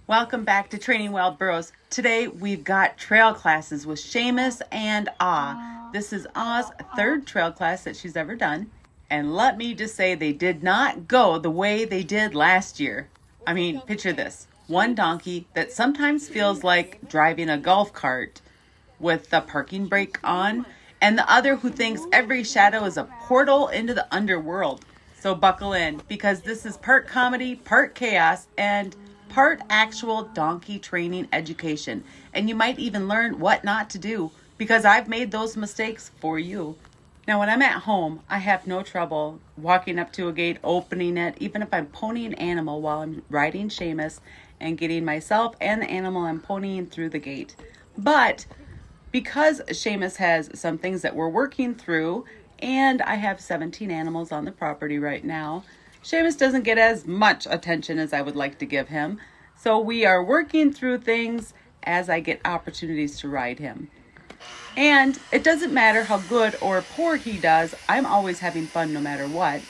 Welcome back to Training Wild Burros. Today we've got trail classes with Sheamus and Ah. This is Ah's third trail class that she's ever done. And let me just say they did not go the way they did last year. I mean, picture this. One donkey that sometimes feels like driving a golf cart with the parking brake on, and the other who thinks every shadow is a portal into the underworld. So buckle in, because this is part comedy, part chaos, and part actual donkey training education. And you might even learn what not to do, because I've made those mistakes for you. Now, when I'm at home, I have no trouble walking up to a gate, opening it, even if I'm ponying an animal while I'm riding Sheamus and getting myself and the animal I'm ponying through the gate. But because Sheamus has some things that we're working through, and I have 17 animals on the property right now, Sheamus doesn't get as much attention as I would like to give him. So we are working through things as I get opportunities to ride him. And it doesn't matter how good or poor he does, I'm always having fun no matter what.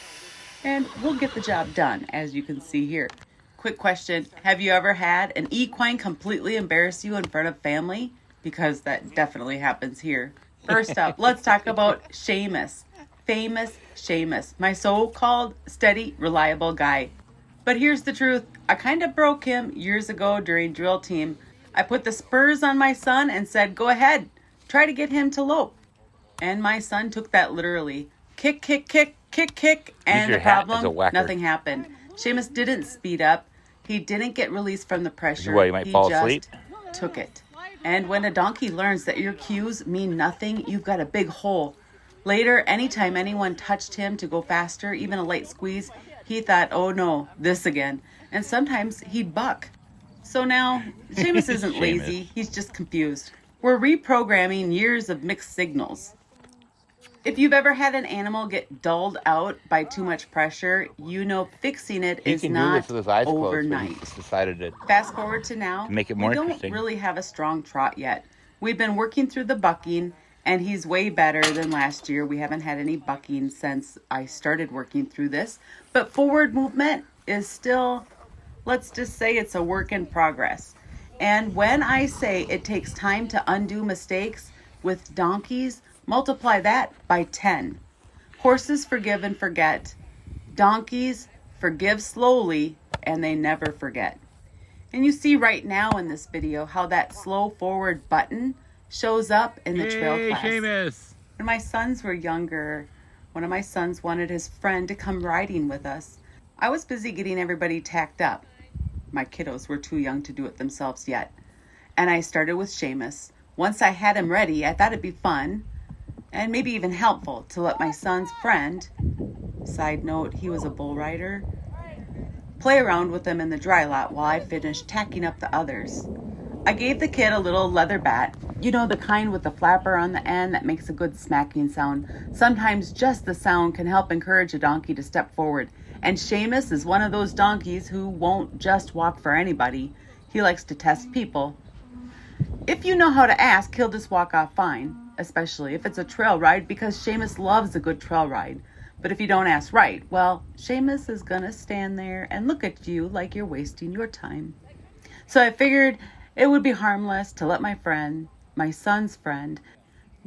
And we'll get the job done, as you can see here. Quick question, have you ever had an equine completely embarrass you in front of family? Because that definitely happens here. First up, let's talk about Sheamus. Famous Sheamus, my so-called steady, reliable guy. But here's the truth, I kind of broke him years ago during drill team. I put the spurs on my son and said, go ahead, try to get him to lope. And my son took that literally. Kick, kick, kick, kick, kick. And the problem, nothing happened. Sheamus didn't speed up. He didn't get released from the pressure. What, you might fall asleep? Took it. And when a donkey learns that your cues mean nothing, you've got a big hole. Later, anytime anyone touched him to go faster, even a light squeeze, he thought, oh no, this again. And sometimes he'd buck. So now, Sheamus isn't lazy, he's just confused. We're reprogramming years of mixed signals. If you've ever had an animal get dulled out by too much pressure, you know fixing it is not overnight. Decided to fast forward to now, make it more interesting. We don't really have a strong trot yet. We've been working through the bucking, and he's way better than last year. We haven't had any bucking since I started working through this. But forward movement is still, let's just say it's a work in progress. And when I say it takes time to undo mistakes with donkeys, multiply that by 10. Horses forgive and forget. Donkeys forgive slowly, and they never forget. And you see right now in this video how that slow forward button shows up in the trail class. Sheamus. When my sons were younger, one of my sons wanted his friend to come riding with us. I was busy getting everybody tacked up. My kiddos were too young to do it themselves yet. And I started with Sheamus. Once I had him ready, I thought it'd be fun and maybe even helpful to let my son's friend, side note, he was a bull rider, play around with them in the dry lot while I finished tacking up the others. I gave the kid a little leather bat, you know, the kind with the flapper on the end that makes a good smacking sound. Sometimes just the sound can help encourage a donkey to step forward. And Sheamus is one of those donkeys who won't just walk for anybody. He likes to test people. If you know how to ask, he'll just walk off fine, especially if it's a trail ride, because Sheamus loves a good trail ride. But if you don't ask right, well, Sheamus is gonna stand there and look at you like you're wasting your time. So I figured it would be harmless to let my son's friend,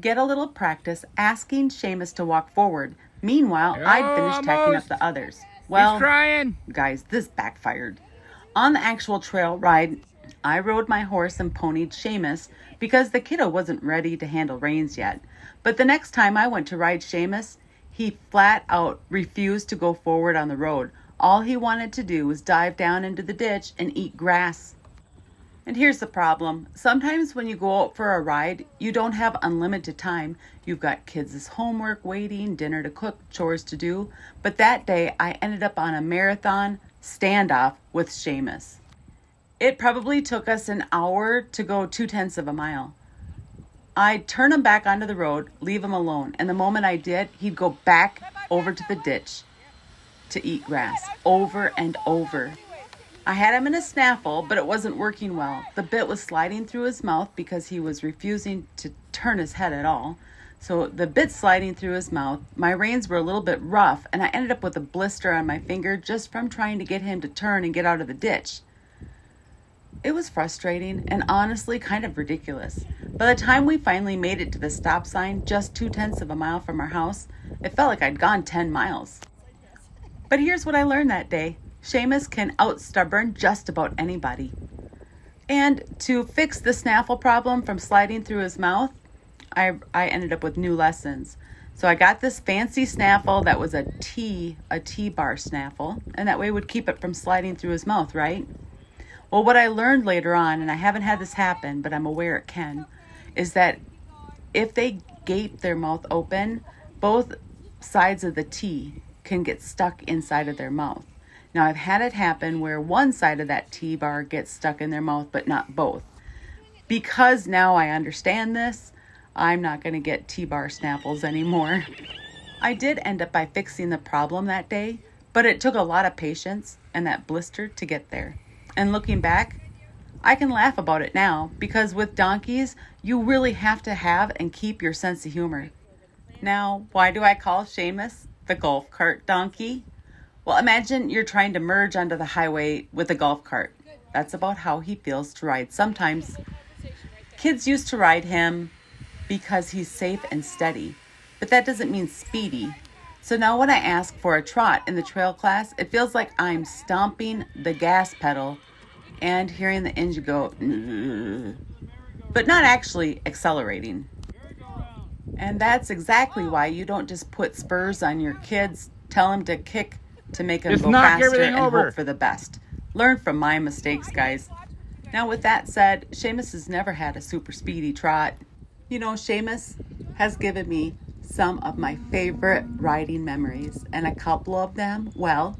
get a little practice asking Sheamus to walk forward. Meanwhile, I'd finish tacking up the others. Well, he's crying. Guys, this backfired. On the actual trail ride, I rode my horse and ponied Sheamus because the kiddo wasn't ready to handle reins yet. But the next time I went to ride Sheamus, he flat out refused to go forward on the road. All he wanted to do was dive down into the ditch and eat grass. And here's the problem. Sometimes when you go out for a ride, you don't have unlimited time. You've got kids' homework waiting, dinner to cook, chores to do. But that day, I ended up on a marathon standoff with Sheamus. It probably took us an hour to go 0.2 of a mile. I'd turn him back onto the road, leave him alone. And the moment I did, he'd go back over to the ditch to eat grass over and over. I had him in a snaffle, but it wasn't working well. The bit was sliding through his mouth because he was refusing to turn his head at all. So the bit sliding through his mouth, my reins were a little bit rough, and I ended up with a blister on my finger just from trying to get him to turn and get out of the ditch. It was frustrating and honestly kind of ridiculous. By the time we finally made it to the stop sign, just 2/10 of a mile from our house, it felt like I'd gone 10 miles. But here's what I learned that day. Sheamus can out-stubborn just about anybody. And to fix the snaffle problem from sliding through his mouth, I ended up with new lessons. So I got this fancy snaffle that was a T-bar snaffle, and that way it would keep it from sliding through his mouth, right? Well, what I learned later on, and I haven't had this happen, but I'm aware it can, is that if they gape their mouth open, both sides of the T can get stuck inside of their mouth. Now, I've had it happen where one side of that T-bar gets stuck in their mouth, but not both. Because now I understand this, I'm not going to get T-bar snaffles anymore. I did end up by fixing the problem that day, but it took a lot of patience and that blister to get there. And looking back, I can laugh about it now because with donkeys, you really have to have and keep your sense of humor. Now, why do I call Sheamus the golf cart donkey? Well, imagine you're trying to merge onto the highway with a golf cart. That's about how he feels to ride sometimes. Kids used to ride him because he's safe and steady, but that doesn't mean speedy. So now when I ask for a trot in the trail class, it feels like I'm stomping the gas pedal and hearing the engine go, but not actually accelerating. And that's exactly why you don't just put spurs on your kids, tell them to kick to make them go faster and hope for the best. Learn from my mistakes, guys. Now with that said, Sheamus has never had a super speedy trot. You know, Sheamus has given me some of my favorite riding memories, and a couple of them, well,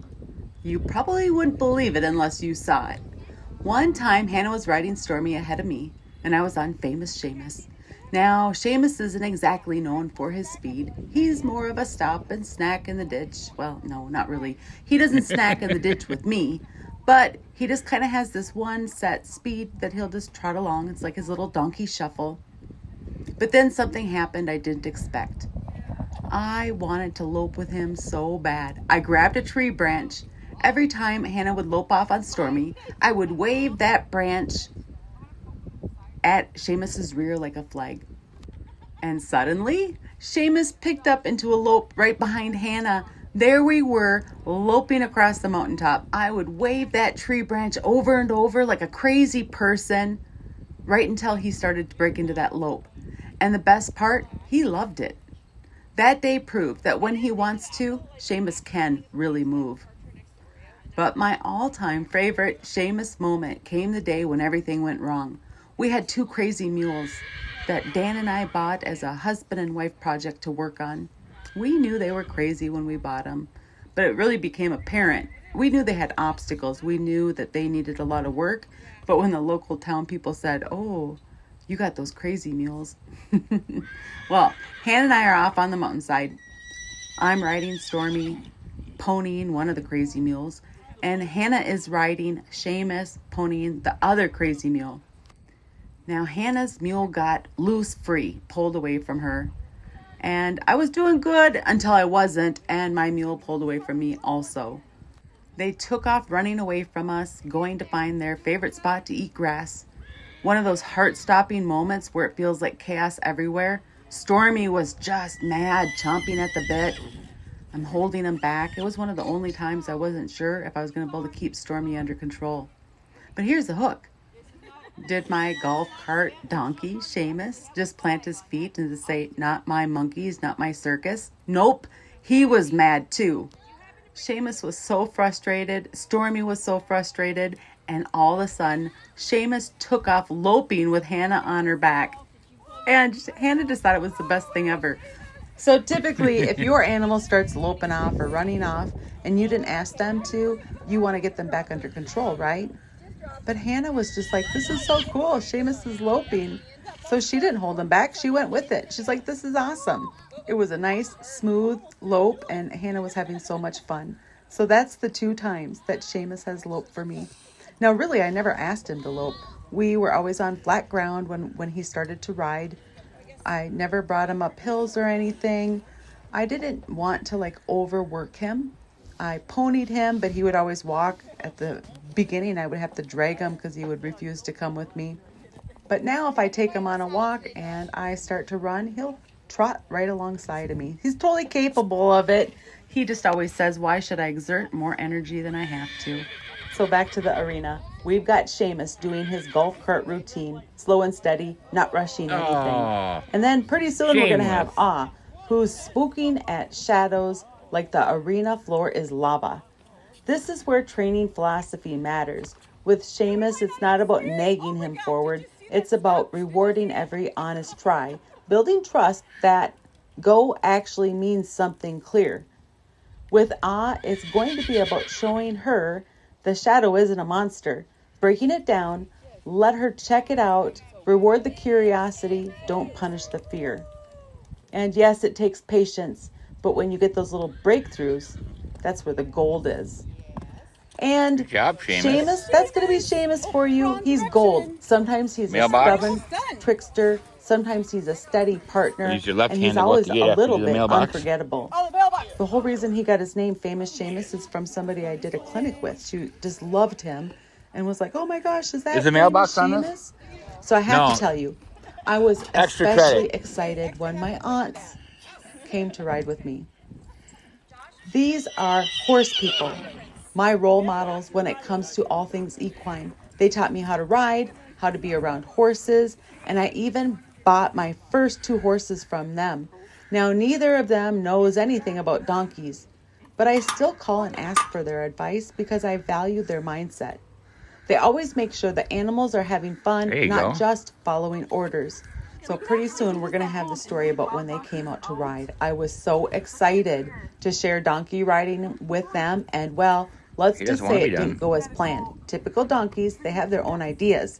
you probably wouldn't believe it unless you saw it. One time, Hannah was riding Stormy ahead of me, and I was on famous Sheamus. Now, Sheamus isn't exactly known for his speed. He's more of a stop and snack in the ditch. Well, no, not really. He doesn't snack in the ditch with me, but he just kind of has this one set speed that he'll just trot along. It's like his little donkey shuffle. But then something happened I didn't expect. I wanted to lope with him so bad. I grabbed a tree branch. Every time Hannah would lope off on Stormy, I would wave that branch at Sheamus's rear like a flag. And suddenly, Sheamus picked up into a lope right behind Hannah. There we were, loping across the mountaintop. I would wave that tree branch over and over like a crazy person, right until he started to break into that lope. And the best part, he loved it. That day proved that when he wants to, Sheamus can really move. But my all-time favorite Sheamus moment came the day when everything went wrong. We had 2 crazy mules that Dan and I bought as a husband and wife project to work on. We knew they were crazy when we bought them, but it really became apparent. We knew they had obstacles. We knew that they needed a lot of work, but when the local town people said, "Oh, you got those crazy mules." Well, Hannah and I are off on the mountainside. I'm riding Stormy, ponying one of the crazy mules, and Hannah is riding Sheamus, ponying the other crazy mule. Now, Hannah's mule got loose free, pulled away from her. And I was doing good until I wasn't, and my mule pulled away from me also. They took off running away from us, going to find their favorite spot to eat grass. One of those heart-stopping moments where it feels like chaos everywhere. Stormy was just mad, chomping at the bit. I'm holding him back. It was one of the only times I wasn't sure if I was going to be able to keep Stormy under control. But here's the hook. Did my golf cart donkey, Sheamus, just plant his feet and just say, "Not my monkeys, not my circus"? Nope. He was mad too. Sheamus was so frustrated. Stormy was so frustrated. And all of a sudden, Sheamus took off loping with Hannah on her back. And Hannah just thought it was the best thing ever. So typically, if your animal starts loping off or running off and you didn't ask them to, you want to get them back under control, right? But Hannah was just like, "This is so cool. Sheamus is loping." So she didn't hold him back. She went with it. She's like, "This is awesome." It was a nice, smooth lope, and Hannah was having so much fun. So that's the 2 times that Sheamus has loped for me. Now, really, I never asked him to lope. We were always on flat ground when he started to ride. I never brought him up hills or anything. I didn't want to overwork him. I ponied him, but he would always walk. At the beginning, I would have to drag him because he would refuse to come with me. But now if I take him on a walk and I start to run, he'll trot right alongside of me. He's totally capable of it. He just always says, why should I exert more energy than I have to? So back to the arena. We've got Sheamus doing his golf cart routine, slow and steady, not rushing anything. Aw, And then pretty soon we're going to have Sheamus. who's spooking at shadows like the arena floor is lava. This is where training philosophy matters. With Sheamus, it's not about nagging him forward. It's about rewarding every honest try, building trust that go actually means something clear. With it's going to be about showing her the shadow isn't a monster, breaking it down, let her check it out, reward the curiosity, don't punish the fear. And yes, it takes patience, but when you get those little breakthroughs, that's where the gold is. And Good job, Sheamus. that's going to be Sheamus for you. He's gold. Sometimes he's Mailbox? a stubborn trickster. Sometimes he's a steady partner. Use your And left-handed he's always look to get a after little the bit mailbox. unforgettable. The whole reason he got his name, Famous Sheamus, is from somebody I did a clinic with. She just loved him and was like, oh my gosh, is that Is the mailbox on Famous this? Sheamus? So I have No. to tell you, I was Extra especially credit. excited when my aunts came to ride with me. These are horse people, my role models when it comes to all things equine. They taught me how to ride, how to be around horses, and I even bought my first 2 horses from them. Now, neither of them knows anything about donkeys, but I still call and ask for their advice because I value their mindset. They always make sure the animals are having fun, There you not go. just following orders. So pretty soon we're going to have the story about when they came out to ride. I was so excited to share donkey riding with them, and well, let's He just doesn't wanna say be it done. didn't go as planned. Typical donkeys, they have their own ideas.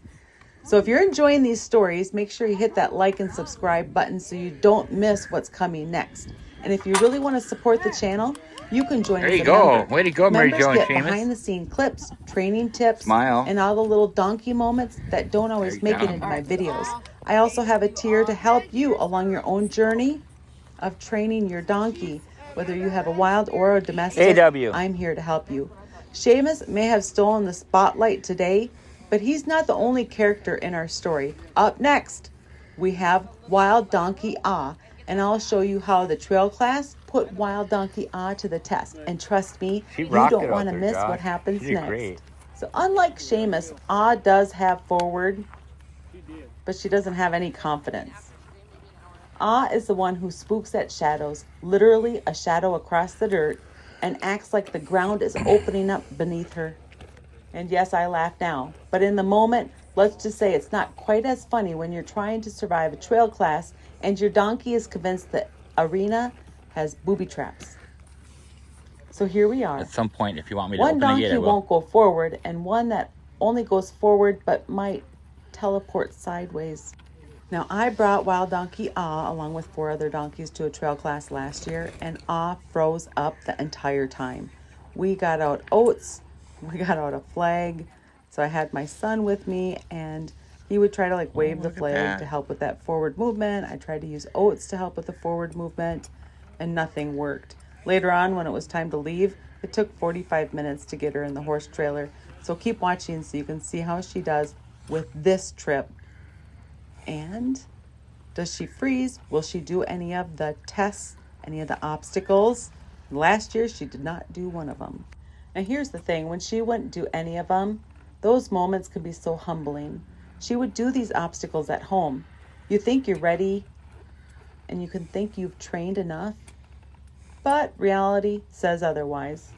So if you're enjoying these stories, make sure you hit that like and subscribe button so you don't miss what's coming next. And if you really want to support the channel, you can join There as you a go. member. Way to go, Members MaryJo and get Sheamus. behind the scene clips, training tips, Smile. and all the little donkey moments that don't always There you make it go. into my videos. I also have a tier to help you along your own journey of training your donkey. Whether you have a wild or a domestic, AW. I'm here to help you. Sheamus may have stolen the spotlight today, but he's not the only character in our story. Up next, we have Wild Donkey and I'll show you how the trail class put Wild Donkey to the test. And trust me, She you rocked don't it out want to there, miss Josh. what happens She did next. great. So unlike Sheamus, does have forward, but she doesn't have any confidence. Is the one who spooks at shadows, literally a shadow across the dirt, and acts like the ground is opening up beneath her. And yes, I laugh now, but in the moment, let's just say it's not quite as funny when you're trying to survive a trail class and your donkey is convinced the arena has booby traps. So here we are. At some point, if you want me to One open the donkey gate, I will. won't go forward, and one that only goes forward but might teleport sideways. Now, I brought Wild Donkey along with 4 other donkeys to a trail class last year, and froze up the entire time. We got out oats, we got out a flag, so I had my son with me, and he would try to wave the look at flag that. to help with that forward movement. I tried to use oats to help with the forward movement, and nothing worked. Later on, when it was time to leave, it took 45 minutes to get her in the horse trailer. So keep watching so you can see how she does with this trip. And does she freeze? Will she do any of the tests, any of the obstacles? Last year, she did not do one of them. And here's the thing, when she wouldn't do any of them, those moments could be so humbling. She would do these obstacles at home. You think you're ready, and you can think you've trained enough, but reality says otherwise.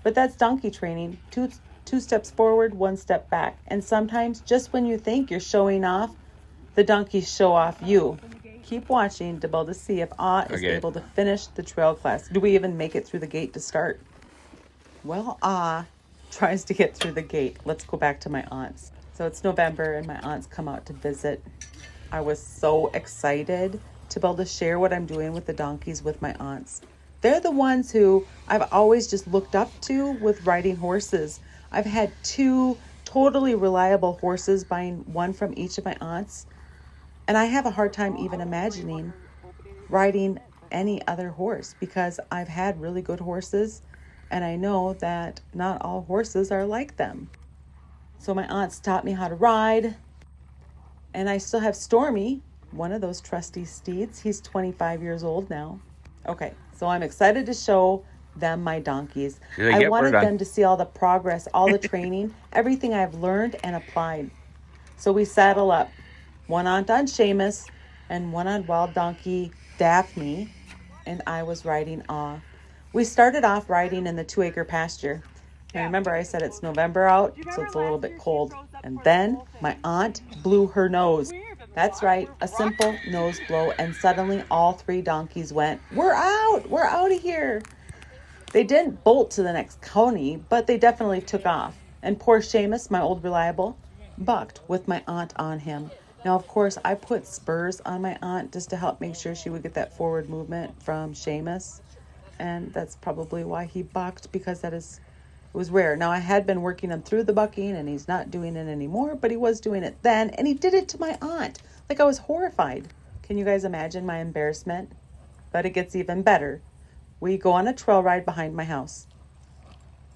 But that's donkey training. Two steps forward, 1 step back. And sometimes, just when you think you're showing off, the donkeys show off you. Keep watching to be able to see if is able to finish the trail class. Do we even make it through the gate to start? Well, tries to get through the gate. Let's go back to my aunts. So it's November and my aunts come out to visit. I was so excited to be able to share what I'm doing with the donkeys with my aunts. They're the ones who I've always just looked up to with riding horses. I've had 2 totally reliable horses, buying one from each of my aunts. And I have a hard time even imagining riding any other horse because I've had really good horses And I know that not all horses are like them. So my aunts taught me how to ride. And I still have Stormy, one of those trusty steeds. He's 25 years old now. Okay, so I'm excited to show them my donkeys. I wanted them to see all the progress, all the training, everything I've learned and applied. So we saddle up. One aunt on Sheamus and one on Wild Donkey Daphne, and I was riding off. We started off riding in the 2-acre pasture. And remember I said it's November out, so it's a little bit cold. And then my aunt blew her nose. That's right, a simple nose blow, and suddenly all 3 donkeys went, we're out of here. They didn't bolt to the next county, but they definitely took off. And poor Sheamus, my old reliable, bucked with my aunt on him. Now, of course, I put spurs on my aunt just to help make sure she would get that forward movement from Sheamus. And that's probably why he bucked, because it was rare. Now, I had been working him through the bucking, and he's not doing it anymore, but he was doing it then, and he did it to my aunt. Like, I was horrified. Can you guys imagine my embarrassment? But it gets even better. We go on a trail ride behind my house.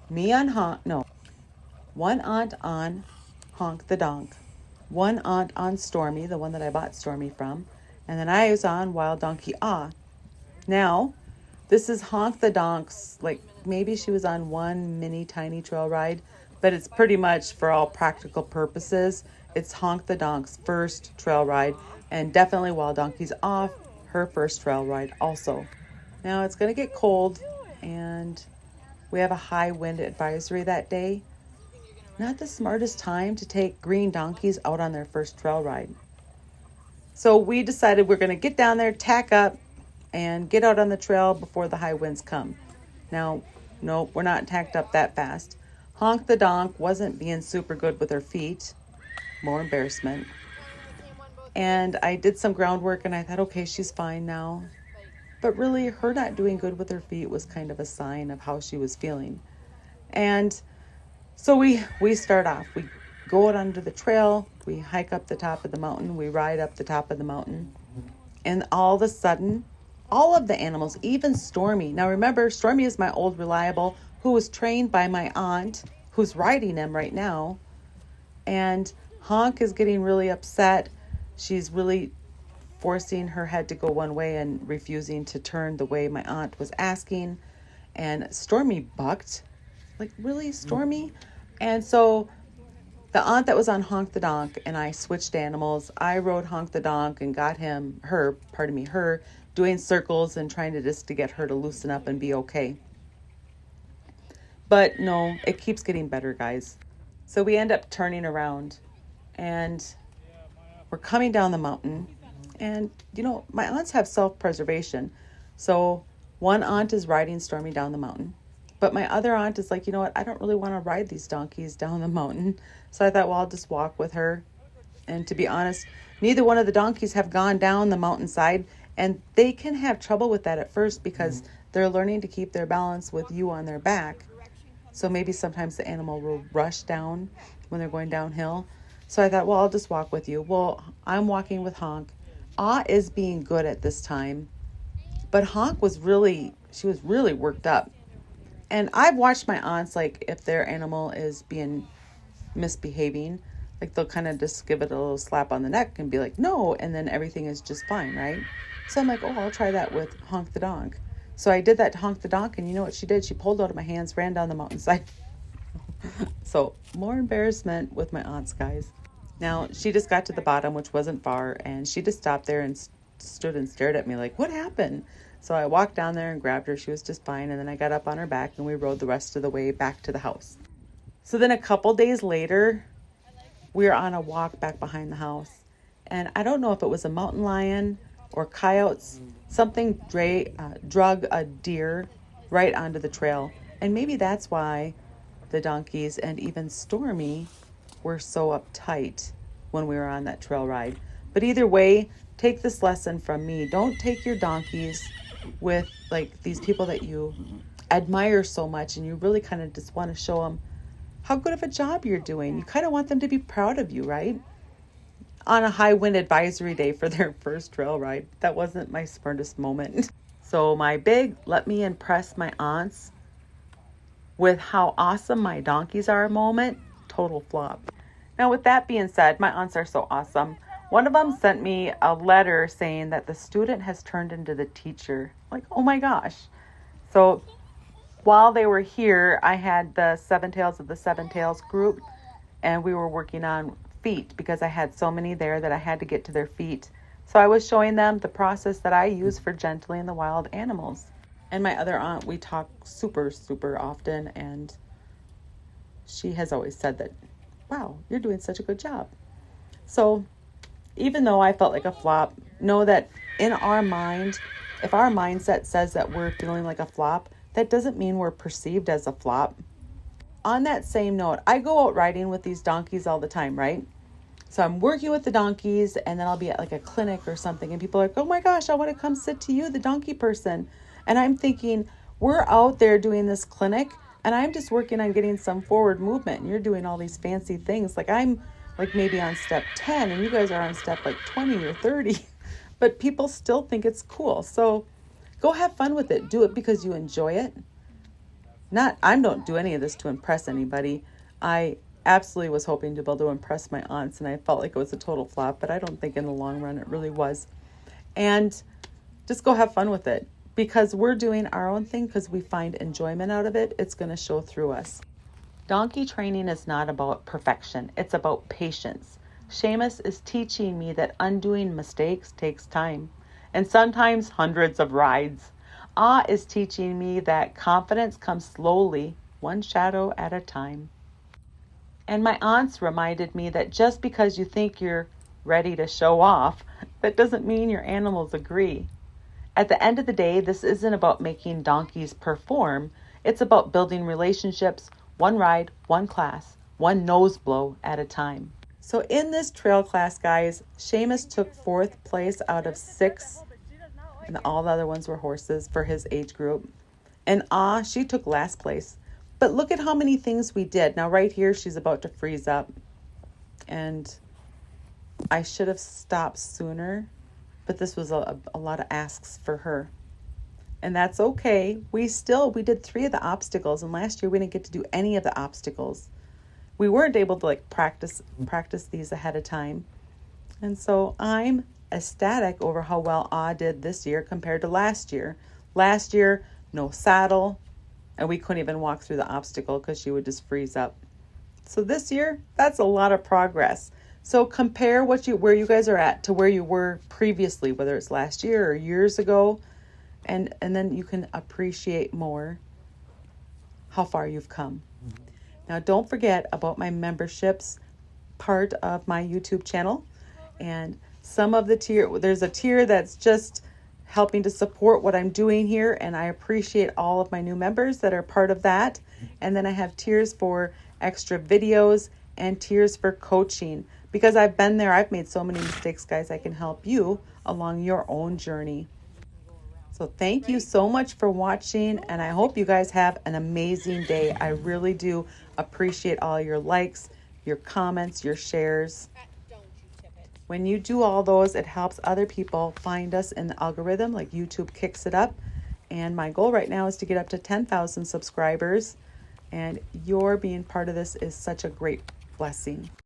One aunt on Honk the Donk. One aunt on Stormy, the one that I bought Stormy from. And then I was on Wild Donkey Ah. Now, this is Honk the Donk's, like, maybe she was on one mini tiny trail ride, but it's pretty much, for all practical purposes, it's Honk the Donk's first trail ride, and definitely Wild Donkey's Off, her first trail ride also. Now, it's going to get cold, and we have a high wind advisory that day. Not the smartest time to take green donkeys out on their first trail ride. So we decided we're going to get down there, tack up, and get out on the trail before the high winds come. Now, no, we're not tacked up that fast. Honk the Donk wasn't being super good with her feet. More embarrassment. And I did some groundwork, and I thought, okay, she's fine now. But really, her not doing good with her feet was kind of a sign of how she was feeling. And so we start off. We go out onto the trail. We hike up the top of the mountain. We ride up the top of the mountain. And all of a sudden, all of the animals, even Stormy. Now remember, Stormy is my old reliable who was trained by my aunt, who's riding him right now. And Honk is getting really upset. She's really forcing her head to go one way and refusing to turn the way my aunt was asking. And Stormy bucked. Like, really, Stormy? And so the aunt that was on Honk the Donk and I switched animals. I rode Honk the Donk and got her doing circles and trying to get her to loosen up and be okay. But no, it keeps getting better, guys. So we end up turning around and we're coming down the mountain. And, my aunts have self-preservation. So one aunt is riding Stormy down the mountain. But my other aunt is like, you know what? I don't really want to ride these donkeys down the mountain. So I thought, well, I'll just walk with her. And to be honest, neither one of the donkeys have gone down the mountainside. And they can have trouble with that at first because they're learning to keep their balance with you on their back. So maybe sometimes the animal will rush down when they're going downhill. So I thought, well, I'll just walk with you. Well, I'm walking with Honk. Ah is being good at this time. But Honk was really worked up. And I've watched my aunts, like, if their animal is being misbehaving, like, they'll kind of just give it a little slap on the neck and be like, no, and then everything is just fine, right? So I'm like, oh, I'll try that with Honk the Donk. So I did that to Honk the Donk, and you know what she did? She pulled out of my hands, ran down the mountainside. So more embarrassment with my aunts, guys. Now, she just got to the bottom, which wasn't far, and she just stopped there and stood and stared at me like, what happened? So I walked down there and grabbed her. She was just fine. And then I got up on her back and we rode the rest of the way back to the house. So then a couple days later, we were on a walk back behind the house. And I don't know if it was a mountain lion or coyotes. Something drug a deer right onto the trail. And maybe that's why the donkeys and even Stormy were so uptight when we were on that trail ride. But either way, take this lesson from me. Don't take your donkeys with like these people that you admire so much and you really kind of just want to show them how good of a job you're doing. You kind of want them to be proud of you, right? On a high wind advisory day for their first trail ride. That wasn't my smartest moment. So my big let me impress my aunts with how awesome my donkeys are moment, total flop. Now, with that being said, my aunts are so awesome. One of them sent me a letter saying that the student has turned into the teacher. Like, oh my gosh. So while they were here, I had the Seven Tails of the Seven Tails group, and we were working on feet because I had so many there that I had to get to their feet. So I was showing them the process that I use for gentling the wild animals. And my other aunt, we talk super, super often, and she has always said that, wow, you're doing such a good job. So even though I felt like a flop, know that in our mind, if our mindset says that we're feeling like a flop, that doesn't mean we're perceived as a flop. On that same note, I go out riding with these donkeys all the time, right? So I'm working with the donkeys, and then I'll be at like a clinic or something, and people are like, oh my gosh, I want to come sit to you, the donkey person. And I'm thinking, we're out there doing this clinic, and I'm just working on getting some forward movement, and you're doing all these fancy things. Like I'm like maybe on step 10, and you guys are on step like 20 or 30, but people still think it's cool. So go have fun with it. Do it because you enjoy it. I don't do any of this to impress anybody. I absolutely was hoping to be able to impress my aunts, and I felt like it was a total flop, but I don't think in the long run it really was. And just go have fun with it, because we're doing our own thing because we find enjoyment out of it. It's going to show through us. Donkey training is not about perfection. It's about patience. Sheamus is teaching me that undoing mistakes takes time, and sometimes hundreds of rides. Ah is teaching me that confidence comes slowly, one shadow at a time. And my aunts reminded me that just because you think you're ready to show off, that doesn't mean your animals agree. At the end of the day, this isn't about making donkeys perform. It's about building relationships, one ride, one class, one nose blow at a time. So in this trail class, guys, Sheamus took 4th place out of 6, and all the other ones were horses for his age group. And she took last place. But look at how many things we did. Now right here, she's about to freeze up. And I should have stopped sooner, but this was a lot of asks for her. And that's okay. We did 3 of the obstacles, and last year we didn't get to do any of the obstacles. We weren't able to like practice these ahead of time. And so I'm ecstatic over how well did this year compared to last year. Last year, no saddle, and we couldn't even walk through the obstacle because she would just freeze up. So this year, that's a lot of progress. So compare where you guys are at to where you were previously, whether it's last year or years ago, and then you can appreciate more how far you've come. Now, don't forget about my memberships part of my YouTube channel. And some of the there's a tier that's just helping to support what I'm doing here, and I appreciate all of my new members that are part of that. And then I have tiers for extra videos and tiers for coaching, because I've been there. I've made so many mistakes, guys. I can help you along your own journey. So thank you so much for watching, and I hope you guys have an amazing day. I really do appreciate all your likes, your comments, your shares. When you do all those, it helps other people find us in the algorithm, like YouTube kicks it up. And my goal right now is to get up to 10,000 subscribers. And your being part of this is such a great blessing.